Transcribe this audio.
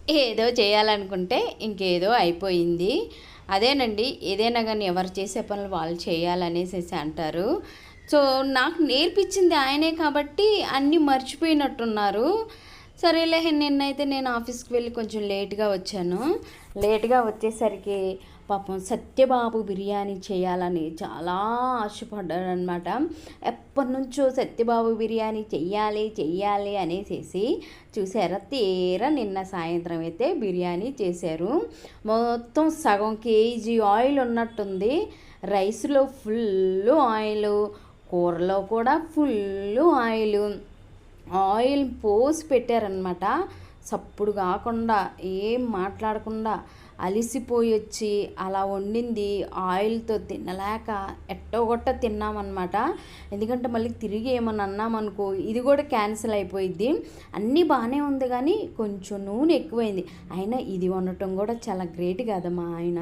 ఏదో చేయాలనుకుంటే ఇంకేదో అయిపోయింది. అదేనండి, ఏదైనా కానీ ఎవరు చేసే పనులు వాళ్ళు చేయాలనేసేసి అంటారు. సో నాకు నేర్పించింది ఆయనే కాబట్టి అన్నీ మర్చిపోయినట్టున్నారు. సరేలే, నిన్నైతే నేను ఆఫీస్కి వెళ్ళి కొంచెం లేట్గా వచ్చాను. లేట్గా వచ్చేసరికి పాపం సత్యబాబు బిర్యానీ చేయాలని చాలా ఆశపడ్డాడనమాట. ఎప్పటి నుంచో సత్యబాబు బిర్యానీ చెయ్యాలి చెయ్యాలి అనేసేసి చూసారా, తీరా నిన్న సాయంత్రం అయితే బిర్యానీ చేశారు. మొత్తం సగం కేజీ ఆయిల్ ఉన్నట్టుంది. రైస్లో ఫుల్ ఆయిల్, కూరలో కూడా ఫుల్ ఆయిల్. ఆయిల్ పోసి పెట్టారనమాట. సప్పుడు కాకుండా ఏం మాట్లాడకుండా అలిసిపోయి వచ్చి అలా వండింది. ఆయిల్తో తినలేక ఎట్టోగొట్ట తిన్నామన్నమాట. ఎందుకంటే మళ్ళీ తిరిగి ఏమన్నా అన్నామనుకో ఇది కూడా క్యాన్సిల్ అయిపోయిద్ది. అన్నీ బాగానే ఉంది కానీ కొంచెం నూనె ఎక్కువైంది. అయినా ఇది వండటం కూడా చాలా గ్రేట్ కదా మా ఆయన.